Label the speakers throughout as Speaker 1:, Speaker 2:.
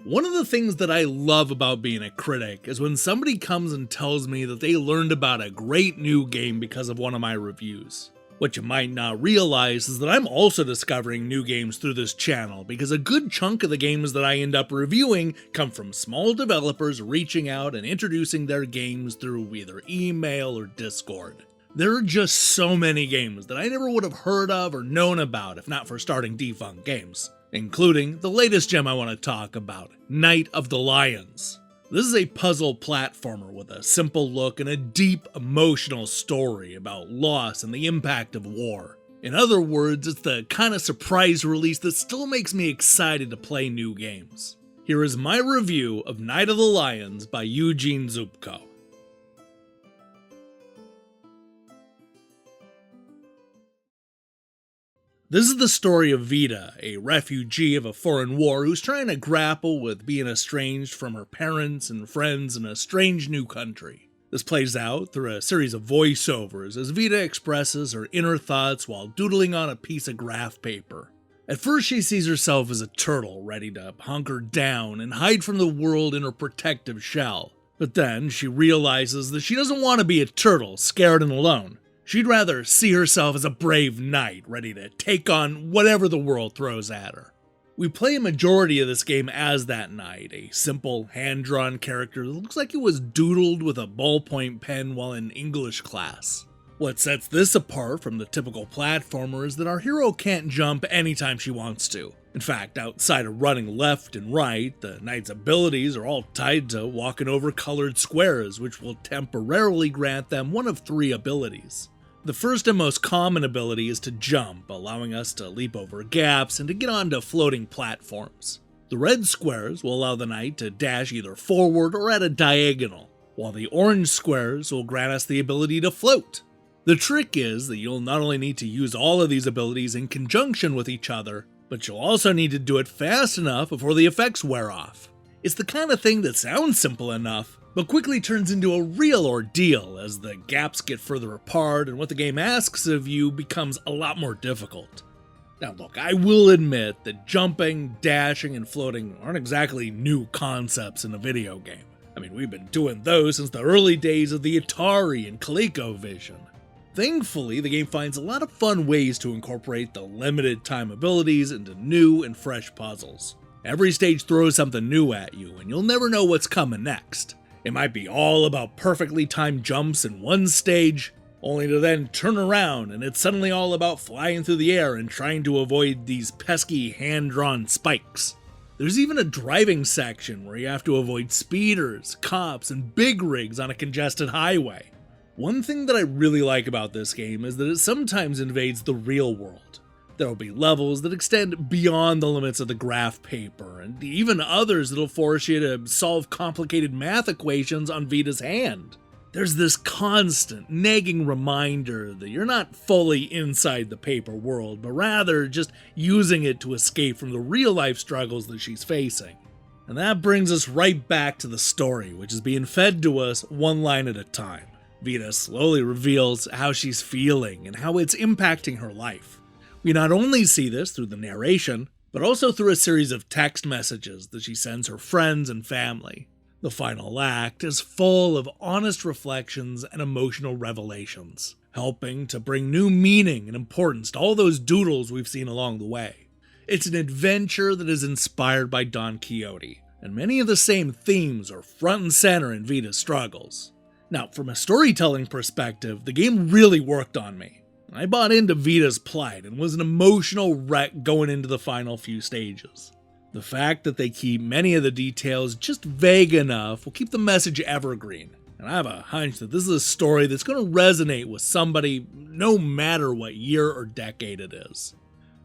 Speaker 1: One of the things that I love about being a critic is when somebody comes and tells me that they learned about a great new game because of one of my reviews. What you might not realize is that I'm also discovering new games through this channel because a good chunk of the games that I end up reviewing come from small developers reaching out and introducing their games through either email or Discord. There are just so many games that I never would have heard of or known about if not for starting Defunct Games, including the latest gem I want to talk about, Night of the Lions. This is a puzzle platformer with a simple look and a deep emotional story about loss and the impact of war. In other words, it's the kind of surprise release that still makes me excited to play new games. Here is my review of Night of the Lions by Eugene Zupko. This is the story of Vita, a refugee of a foreign war who's trying to grapple with being estranged from her parents and friends in a strange new country. This plays out through a series of voiceovers as Vita expresses her inner thoughts while doodling on a piece of graph paper. At first she sees herself as a turtle ready to hunker down and hide from the world in her protective shell. But then she realizes that she doesn't want to be a turtle scared and alone. She'd rather see herself as a brave knight, ready to take on whatever the world throws at her. We play a majority of this game as that knight, a simple, hand-drawn character that looks like it was doodled with a ballpoint pen while in English class. What sets this apart from the typical platformer is that our hero can't jump anytime she wants to. In fact, outside of running left and right, the knight's abilities are all tied to walking over colored squares, which will temporarily grant them one of three abilities. The first and most common ability is to jump, allowing us to leap over gaps and to get onto floating platforms. The red squares will allow the knight to dash either forward or at a diagonal, while the orange squares will grant us the ability to float. The trick is that you'll not only need to use all of these abilities in conjunction with each other, but you'll also need to do it fast enough before the effects wear off. It's the kind of thing that sounds simple enough, but quickly turns into a real ordeal as the gaps get further apart and what the game asks of you becomes a lot more difficult. Now look, I will admit that jumping, dashing, and floating aren't exactly new concepts in a video game. I mean, we've been doing those since the early days of the Atari and ColecoVision. Thankfully, the game finds a lot of fun ways to incorporate the limited time abilities into new and fresh puzzles. Every stage throws something new at you, and you'll never know what's coming next. It might be all about perfectly timed jumps in one stage, only to then turn around and it's suddenly all about flying through the air and trying to avoid these pesky hand-drawn spikes. There's even a driving section where you have to avoid speeders, cops, and big rigs on a congested highway. One thing that I really like about this game is that it sometimes invades the real world. There will be levels that extend beyond the limits of the graph paper, and even others that'll force you to solve complicated math equations on Vita's hand. There's this constant, nagging reminder that you're not fully inside the paper world, but rather just using it to escape from the real-life struggles that she's facing. And that brings us right back to the story, which is being fed to us one line at a time. Vita slowly reveals how she's feeling and how it's impacting her life. We not only see this through the narration, but also through a series of text messages that she sends her friends and family. The final act is full of honest reflections and emotional revelations, helping to bring new meaning and importance to all those doodles we've seen along the way. It's an adventure that is inspired by Don Quixote, and many of the same themes are front and center in Vita's struggles. Now, from a storytelling perspective, the game really worked on me. I bought into Vita's plight and was an emotional wreck going into the final few stages. The fact that they keep many of the details just vague enough will keep the message evergreen, and I have a hunch that this is a story that's going to resonate with somebody no matter what year or decade it is.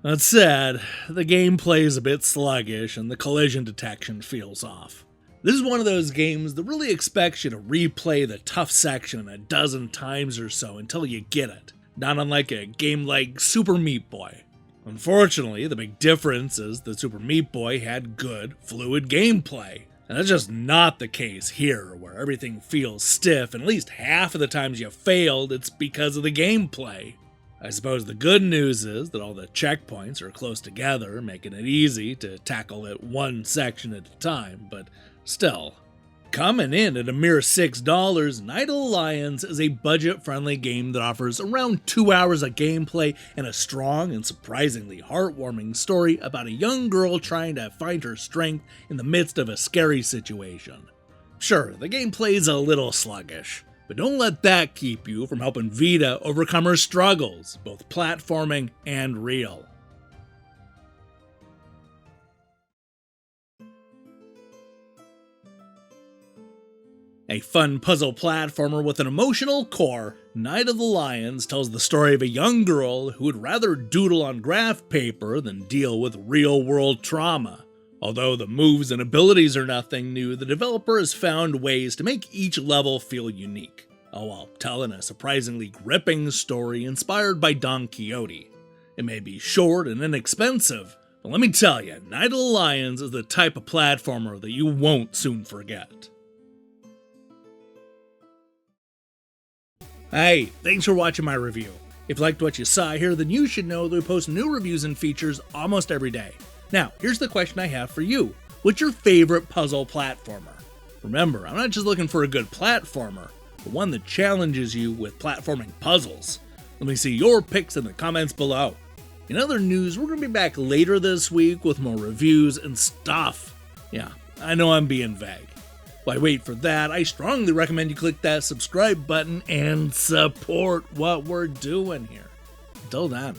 Speaker 1: That said, the gameplay is a bit sluggish and the collision detection feels off. This is one of those games that really expects you to replay the tough section a dozen times or so until you get it. Not unlike a game like Super Meat Boy. Unfortunately, the big difference is that Super Meat Boy had good, fluid gameplay. And that's just not the case here, where everything feels stiff, and at least half of the times you failed, it's because of the gameplay. I suppose the good news is that all the checkpoints are close together, making it easy to tackle it one section at a time, but still. Coming in at a mere $6, Night of the Lions is a budget-friendly game that offers around 2 hours of gameplay and a strong and surprisingly heartwarming story about a young girl trying to find her strength in the midst of a scary situation. Sure, the gameplay is a little sluggish, but don't let that keep you from helping Vita overcome her struggles, both platforming and real. A fun puzzle platformer with an emotional core, Night of the Lions tells the story of a young girl who would rather doodle on graph paper than deal with real-world trauma. Although the moves and abilities are nothing new, the developer has found ways to make each level feel unique, all while telling a surprisingly gripping story inspired by Don Quixote. It may be short and inexpensive, but let me tell you, Night of the Lions is the type of platformer that you won't soon forget. Hey, thanks for watching my review. If you liked what you saw here, then you should know that we post new reviews and features almost every day. Now, here's the question I have for you. What's your favorite puzzle platformer? Remember, I'm not just looking for a good platformer, but one that challenges you with platforming puzzles. Let me see your picks in the comments below. In other news, we're going to be back later this week with more reviews and stuff. Yeah, I know I'm being vague. While I wait for that, I strongly recommend you click that subscribe button and support what we're doing here. Until then.